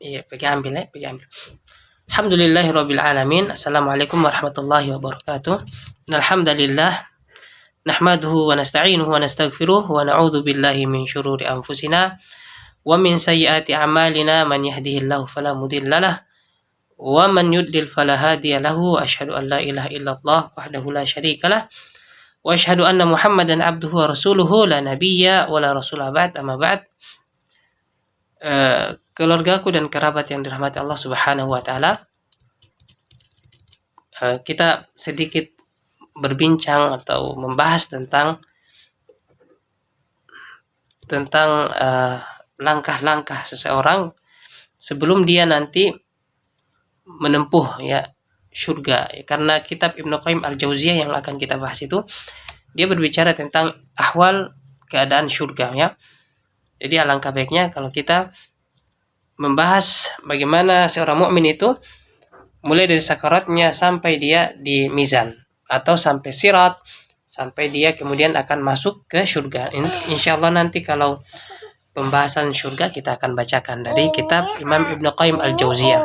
Iya, pergi ambil. Alhamdulillahirabbil alamin. Assalamualaikum warahmatullahi wabarakatuh. Alhamdulillah nahmaduhu wa nasta'inuhu wa nastaghfiruh wa na'udzu billahi min syururi anfusina wa min sayyiati a'malina man yahdihillahu fala mudhillalah wa man yudlil fala hadiya lahu. Asyhadu an la ilaha illallah wahdahu la syarikalah wa asyhadu anna Muhammadan abduhu wa rasuluhu la nabiyya wa la rasula ba'd. Amma ba'd. Keluargaku dan kerabat yang dirahmati Allah Subhanahu wa taala, kita sedikit berbincang atau membahas tentang langkah-langkah seseorang sebelum dia nanti menempuh ya surga. Karena kitab Ibnu Qayyim Al-Jauziyah yang akan kita bahas itu, dia berbicara tentang ahwal keadaan surga ya. Jadi alangkah baiknya kalau kita membahas bagaimana seorang mukmin itu mulai dari sakaratnya sampai dia di mizan atau sampai sirat, sampai dia kemudian akan masuk ke surga. Insyaallah nanti kalau pembahasan surga kita akan bacakan dari kitab Imam Ibnu Qayyim Al-Jauziyah.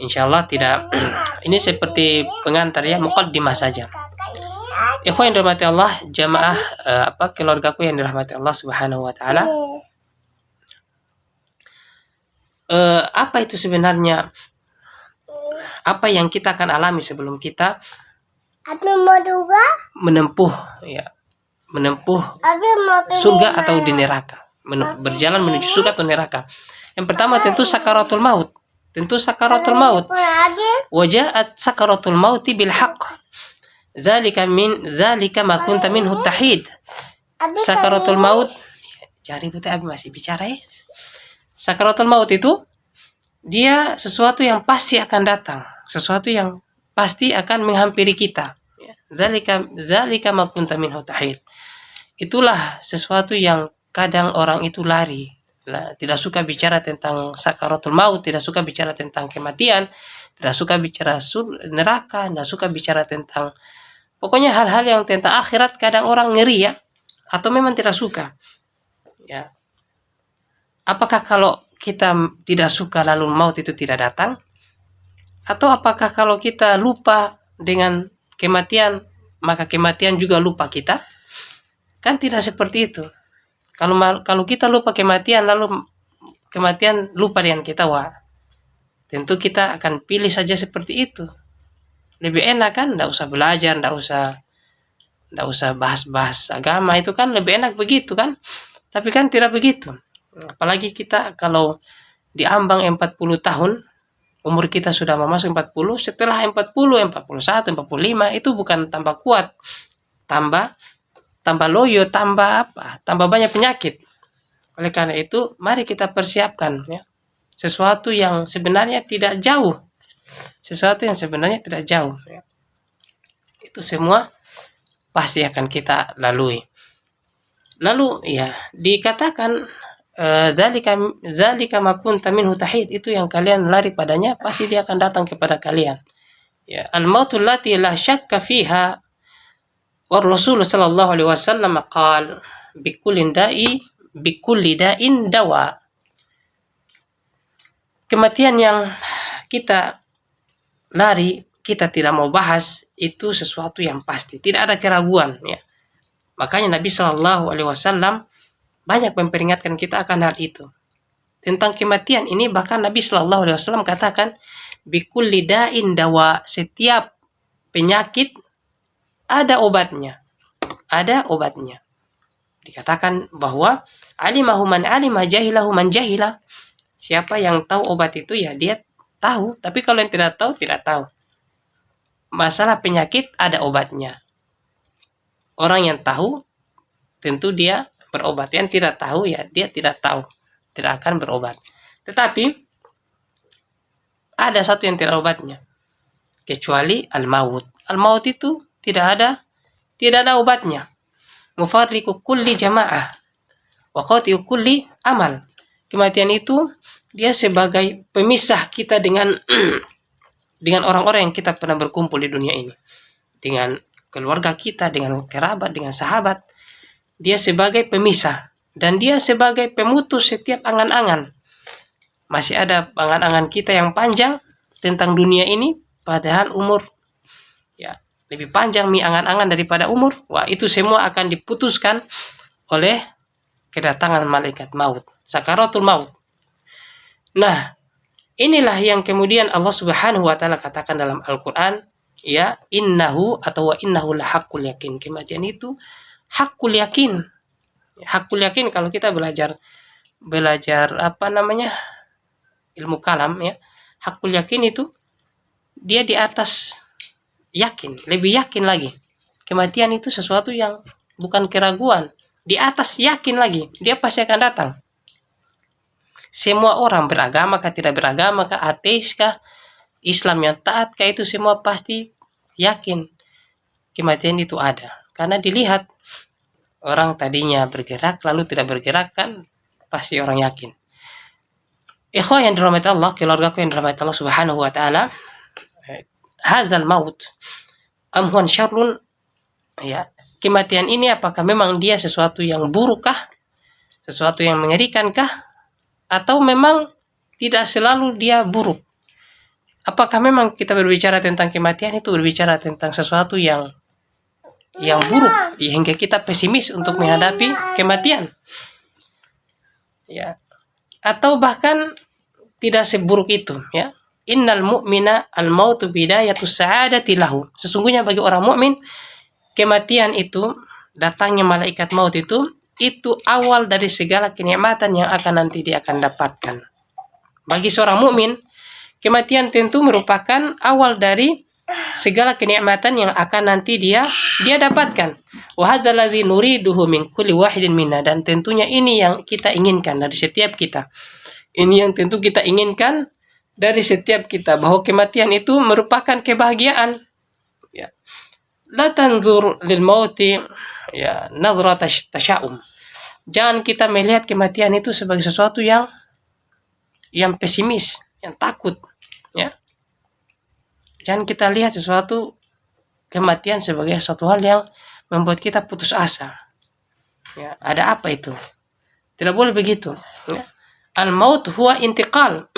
Insyaallah tidak ini seperti pengantar ya, muqaddimah saja. Ikhwan yang dirahmati Allah, jamaah keluargaku yang dirahmati Allah Subhanahu wa taala. Apa itu sebenarnya? Apa yang kita akan alami sebelum kita menempuh surga atau di neraka, berjalan menuju surga atau neraka. Yang pertama tentu sakaratul maut. Waja'at sakaratul mauti bil haqq. Zalika ma kunta minhu tahid. Sakaratul maut. Jari buta abi masih bicara ya. Sakaratul maut itu dia sesuatu yang pasti akan datang, sesuatu yang pasti akan menghampiri kita. Zalika ma kunta minhu tahid. Itulah sesuatu yang kadang orang itu lari. Tidak suka bicara tentang sakaratul maut, tidak suka bicara tentang kematian, tidak suka bicara neraka, tidak suka bicara tentang pokoknya hal-hal yang tentang akhirat kadang orang ngeri ya, atau memang tidak suka. Ya. Apakah kalau kita tidak suka lalu maut itu tidak datang? Atau apakah kalau kita lupa dengan kematian, maka kematian juga lupa kita? Kan tidak seperti itu. Kalau kita lupa kematian, lalu kematian lupa dengan kita, wah, tentu kita akan pilih saja seperti itu. Lebih enak kan, tidak usah belajar, tidak usah bahas-bahas agama, itu kan lebih enak begitu kan. Tapi kan tidak begitu. Apalagi kita kalau diambang 40 tahun, umur kita sudah masuk 40, setelah 40, 41, 45, itu bukan tambah kuat, tambah loyo, tambah banyak penyakit. Oleh karena itu, mari kita persiapkan ya, sesuatu yang sebenarnya tidak jauh. Ya. Itu semua pasti akan kita lalui. Lalu ya dikatakan zalika ma kunta minhu tahid, itu yang kalian lari padanya pasti dia akan datang kepada kalian. Ya, al-mautul lati la syakka fiha. Wa Rasulullah sallallahu alaihi wasallam qala bikulli da'in dawa. Kematian yang kita lari, kita tidak mau bahas, itu sesuatu yang pasti, tidak ada keraguan ya. Makanya Nabi sallallahu alaihi wasallam banyak memperingatkan kita akan hal itu. Tentang kematian ini bahkan Nabi sallallahu alaihi wasallam katakan bikulli da'in dawa, setiap penyakit ada obatnya. Dikatakan bahwa alimahu man alima, jahilahu man jahila. Siapa yang tahu obat itu ya dia tahu, tapi kalau yang tidak tahu, tidak tahu. Masalah penyakit ada obatnya. Orang yang tahu tentu dia berobat, yang tidak tahu ya dia tidak tahu, tidak akan berobat. Tetapi ada satu yang tidak obatnya, kecuali al-maut. Al-maut itu tidak ada obatnya. Mufarriqu kulli jamaah wa qati'u kulli amal. Kematian itu dia sebagai pemisah kita dengan orang-orang yang kita pernah berkumpul di dunia ini. Dengan keluarga kita, dengan kerabat, dengan sahabat. Dia sebagai pemisah dan dia sebagai pemutus setiap angan-angan. masih ada angan-angan kita yang panjang tentang dunia ini, padahal umur ya lebih panjang angan-angan daripada umur. Wah, itu semua akan diputuskan oleh kedatangan malaikat maut, sakaratul maut. Nah, inilah yang kemudian Allah Subhanahu wa taala katakan dalam Al-Qur'an, ya, innahu atau wa innahu lahaqqul yakin. Kematian itu hakul yakin. Hakul yakin kalau kita belajar ilmu kalam ya. Hakul yakin itu dia di atas yakin, lebih yakin lagi. Kematian itu sesuatu yang bukan keraguan, di atas yakin lagi, dia pasti akan datang. Semua orang beragama kah, tidak beragama kah, ateis kah, Islam yang taat kah, itu semua pasti yakin kematian itu ada. Karena dilihat orang tadinya bergerak lalu tidak bergerak, kan pasti orang yakin. Ikhwah yang dirahmati Allah, keluargaku yang dirahmati Allah Subhanahu wa taala, hadzal maut amhuan syarrun, ya, kematian ini apakah memang dia sesuatu yang buruk kah, sesuatu yang mengerikan kah, atau memang tidak selalu dia buruk? Apakah memang kita berbicara tentang kematian itu berbicara tentang sesuatu yang buruk hingga kita pesimis untuk menghadapi kematian, ya, atau bahkan tidak seburuk itu, ya. Innal mu'mina al-mautu bidayatus sa'adati lahu. Sesungguhnya bagi orang mukmin kematian itu, datangnya malaikat maut itu awal dari segala kenikmatan yang akan nanti dia akan dapatkan. Bagi seorang mukmin, kematian tentu merupakan awal dari segala kenikmatan yang akan nanti dia dapatkan. Wa hadzal ladzi nuriduhu min kulli wahidin minna, dan tentunya ini yang kita inginkan dari setiap kita. Ini yang tentu kita inginkan dari setiap kita, bahwa kematian itu merupakan kebahagiaan. Ya. La tanzur lil mauti ya nazra tasya'um. Jangan kita melihat kematian itu sebagai sesuatu yang pesimis, yang takut, ya. Jangan kita lihat sesuatu kematian sebagai suatu hal yang membuat kita putus asa. Ya, ada apa itu? Tidak boleh begitu, ya. Al-maut huwa intiqal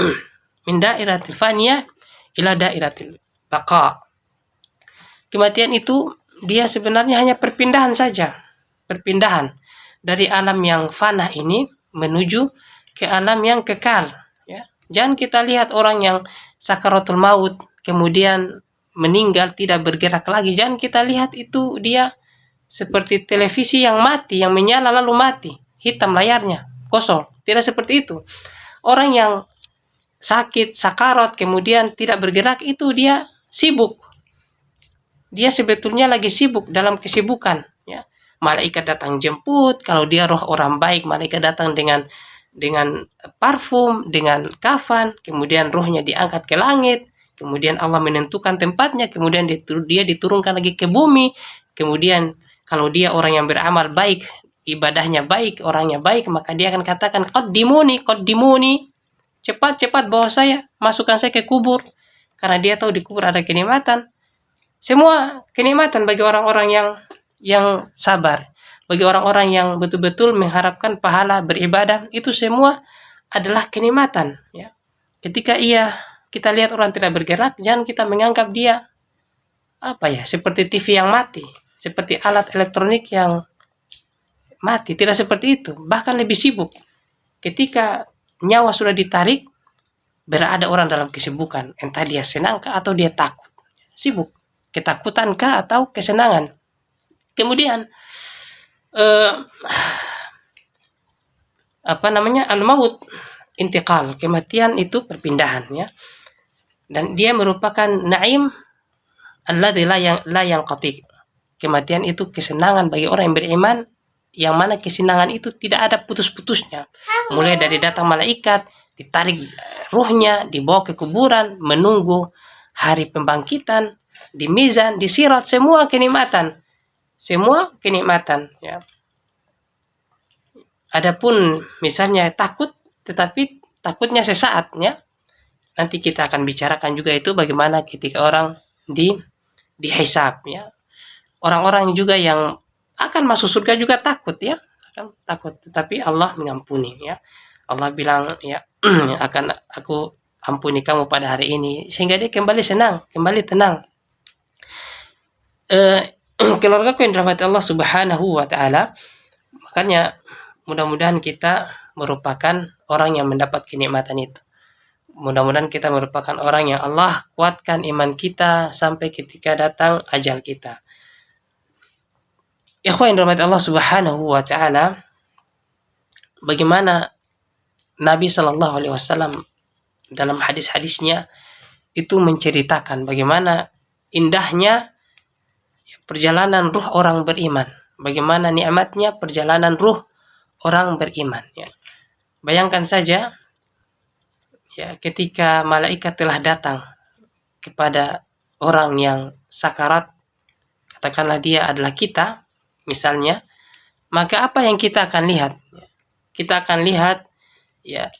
min dairatil faniyah ila dairatil baqa. Kematian itu dia sebenarnya hanya perpindahan saja. Perpindahan dari alam yang fana ini menuju ke alam yang kekal, ya. Jangan kita lihat orang yang sakaratul maut kemudian meninggal tidak bergerak lagi. Jangan kita lihat itu dia seperti televisi yang mati, yang menyala lalu mati, hitam layarnya, kosong. Tidak seperti itu. Orang yang sakit, sakarat, kemudian tidak bergerak, itu dia sibuk. Dia sebetulnya lagi sibuk dalam kesibukan, ya. Malaikat datang jemput, kalau dia roh orang baik, malaikat datang dengan parfum, dengan kafan, kemudian rohnya diangkat ke langit, kemudian Allah menentukan tempatnya, kemudian dia diturunkan lagi ke bumi, kemudian kalau dia orang yang beramal baik, ibadahnya baik, orangnya baik, maka dia akan katakan qaddimuni, cepat bawa saya, masukkan saya ke kubur, karena dia tahu di kubur ada kenikmatan. Semua kenikmatan bagi orang-orang yang sabar, bagi orang-orang yang betul-betul mengharapkan pahala beribadah, itu semua adalah kenikmatan, ya. Ketika kita lihat orang tidak bergerak, jangan kita menganggap dia seperti TV yang mati, seperti alat elektronik yang mati. Tidak seperti itu, bahkan lebih sibuk. Ketika nyawa sudah ditarik, berada orang dalam kesibukan, entah dia senang kah atau dia takut, sibuk, ketakutan kah atau kesenangan. Kemudian al-maut intiqal, kematian itu perpindahan, ya. Dan dia merupakan naim alladzi la yanqati. Kematian itu kesenangan bagi orang yang beriman, yang mana kesenangan itu tidak ada putus-putusnya. Mulai dari datang malaikat, ditarik ruhnya, dibawa ke kuburan, menunggu hari pembangkitan, di mizan, di sirat, semua kenikmatan, ya. Adapun misalnya takut, tetapi takutnya sesaat, ya. Nanti kita akan bicarakan juga itu bagaimana ketika orang dihisab, ya. Orang-orang juga yang akan masuk surga juga takut, ya, akan takut, tetapi Allah mengampuni, ya. Allah bilang ya akan aku ampuni kamu pada hari ini, sehingga dia kembali senang, kembali tenang. Keluargaku yang dirahmati Allah Subhanahu wa taala, makanya mudah-mudahan kita merupakan orang yang mendapat kenikmatan itu. Mudah-mudahan kita merupakan orang yang Allah kuatkan iman kita sampai ketika datang ajal kita. Ikhwan yang dirahmati Allah Subhanahu wa taala, bagaimana Nabi Shallallahu alaihi wasallam dalam hadis-hadisnya itu menceritakan bagaimana indahnya perjalanan ruh orang beriman, bagaimana nikmatnya perjalanan ruh orang beriman. Ya. Bayangkan saja, ya, ketika malaikat telah datang kepada orang yang sakarat, katakanlah dia adalah kita, misalnya, maka apa yang kita akan lihat? Kita akan lihat, ya,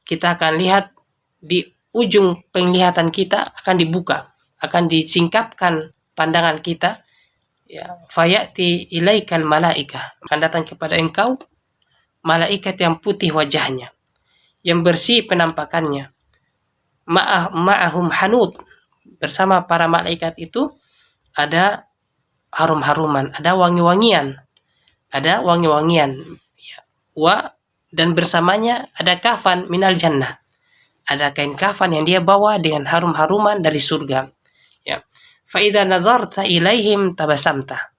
kita akan lihat di ujung penglihatan kita akan dibuka, akan disingkapkan pandangan kita, ya, fayati ilaikal malaika, akan datang kepada engkau malaikat yang putih wajahnya, yang bersih penampakannya, ma'ahum hanud, bersama para malaikat itu ada harum-haruman, ada wangi-wangian, ya, dan bersamanya ada kafan minal jannah, ada kain kafan yang dia bawa dengan harum-haruman dari surga. Ya. Fa'idha nazarta ilaihim tabasamta.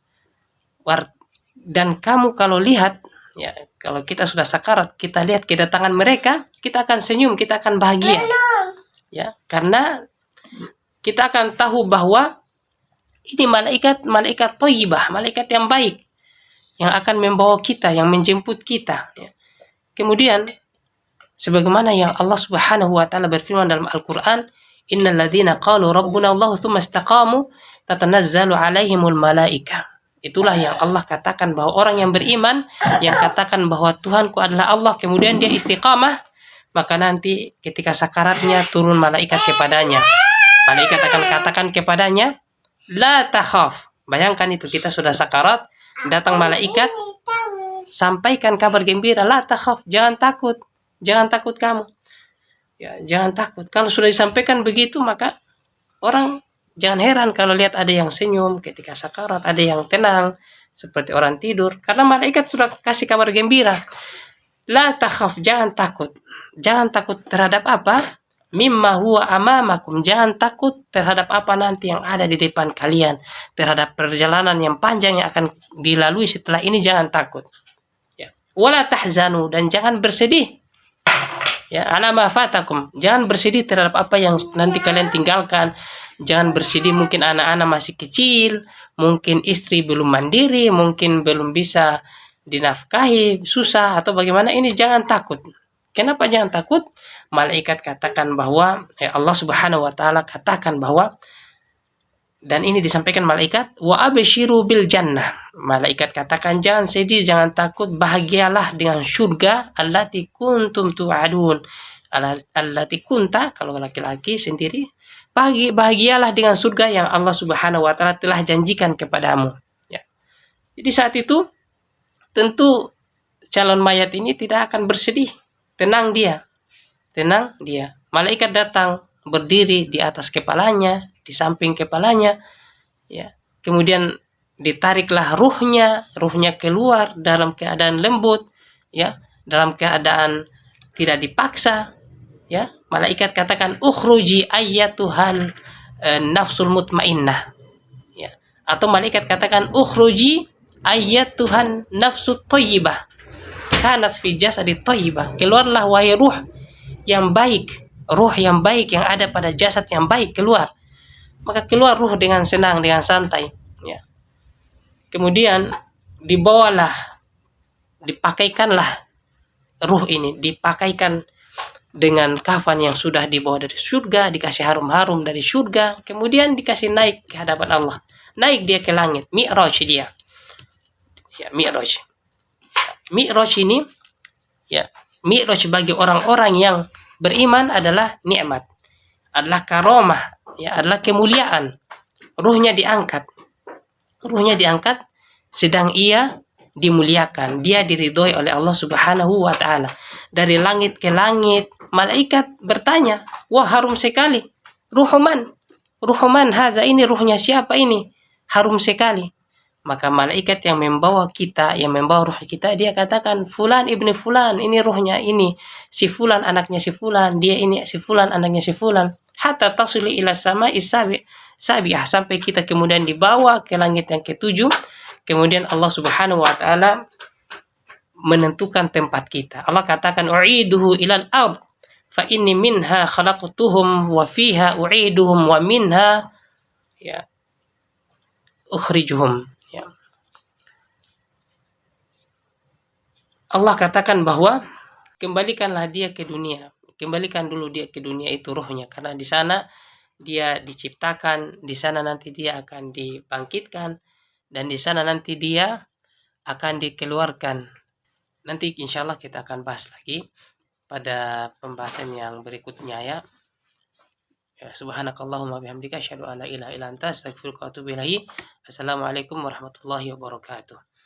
Dan kamu kalau lihat, ya, kalau kita sudah sakarat, kita lihat kedatangan mereka, kita akan senyum, kita akan bahagia. Ya, karena kita akan tahu bahwa ini malaikat thayyibah, malaikat yang baik, yang akan membawa kita, yang menjemput kita. Ya. Kemudian, sebagaimana yang Allah Subhanahu wa taala berfirman dalam Al-Qur'an, innal ladzina qalu rabbuna Allah tsumma istaqamu tatanazzalu alaihimul malaika. Itulah yang Allah katakan bahwa orang yang beriman yang katakan bahwa Tuhanku adalah Allah, kemudian dia istiqamah, maka nanti ketika sakaratnya turun malaikat kepadanya. Malaikat akan katakan kepadanya, la takhaf. Bayangkan itu, kita sudah sakarat, datang malaikat, sampaikan kabar gembira, la takhaf, jangan takut kamu. Ya, jangan takut. Kalau sudah disampaikan begitu, maka orang jangan heran kalau lihat ada yang senyum ketika sakarat, ada yang tenang seperti orang tidur, karena malaikat sudah kasih kabar gembira. La takhaf, jangan takut. Jangan takut terhadap apa? Mimma huwa amamakum, jangan takut terhadap apa nanti yang ada di depan kalian, terhadap perjalanan yang panjang yang akan dilalui setelah ini, jangan takut. Ya. Wala tahzanu, dan jangan bersedih. Ya, ala ma fatakum, jangan bersedih terhadap apa yang nanti kalian tinggalkan. Jangan bersedih, mungkin anak-anak masih kecil, mungkin istri belum mandiri, mungkin belum bisa dinafkahi, susah atau bagaimana, ini jangan takut. Kenapa jangan takut? Malaikat katakan bahwa Allah Subhanahu wa taala katakan bahwa, dan ini disampaikan malaikat, wa absyiru bil jannah. Malaikat katakan jangan sedih, jangan takut, bahagialah dengan surga allati kuntum tu'adun. Allati kunta, kalau laki-laki sendiri, bahagialah dengan surga yang Allah Subhanahu wa taala telah janjikan kepadamu. Ya. Jadi saat itu tentu calon mayat ini tidak akan bersedih. Tenang dia. Malaikat datang, berdiri di atas kepalanya, di samping kepalanya, ya. Kemudian ditariklah ruhnya keluar dalam keadaan lembut, ya, dalam keadaan tidak dipaksa, ya. Malaikat katakan ukhruji ayyatuhal nafsul mutmainnah, ya. Atau malaikat katakan ukhruji ayyatuhan nafsut thayyibah kanas fi jasadi thayyibah, keluarlah wahai ruh yang baik, yang ada pada jasad yang baik, keluar. Maka keluar ruh dengan senang, dengan santai, ya. Kemudian dipakaikanlah ruh ini, dipakaikan dengan kafan yang sudah dibawa dari surga, dikasih harum-harum dari surga, kemudian dikasih naik ke hadapan Allah. Naik dia ke langit, mi'raj dia. Ya, mi'raj. Mi'raj ini, ya, mi'raj bagi orang-orang yang beriman adalah nikmat, adalah karomah, ya, adalah kemuliaan. Ruhnya diangkat, sedang ia dimuliakan, dia diridhoi oleh Allah Subhanahu wa taala. Dari langit ke langit, malaikat bertanya, "Wah, harum sekali. Ruhuman. Ruhuman hadza, ini ruhnya siapa ini? Harum sekali." Maka malaikat yang membawa kita, yang membawa ruh kita, dia katakan, "Fulan ibni fulan, ini ruhnya ini. Si fulan anaknya si fulan, dia ini si fulan anaknya si fulan." Hatta tasuli ila sama sabi'ah, sampai kita kemudian dibawa ke langit yang ketujuh. Kemudian Allah Subhanahu wa taala menentukan tempat kita. Allah katakan, "U'iduhu ilal ard fa inni minha khalaqtuhum wa fiha u'iduhum wa minha ya ukhrijuhum." Ya. Allah katakan bahwa kembalikanlah dia ke dunia. Kembalikan dulu dia ke dunia, itu ruhnya, karena di sana dia diciptakan, di sana nanti dia akan dibangkitkan, dan di sana nanti dia akan dikeluarkan. Nanti insya Allah kita akan bahas lagi pada pembahasan yang berikutnya ya. Subhanakallahumma bihamdika asyhadu an la ilaha illa anta astaghfiruka wa atubu ilaik. Assalamualaikum warahmatullahi wabarakatuh.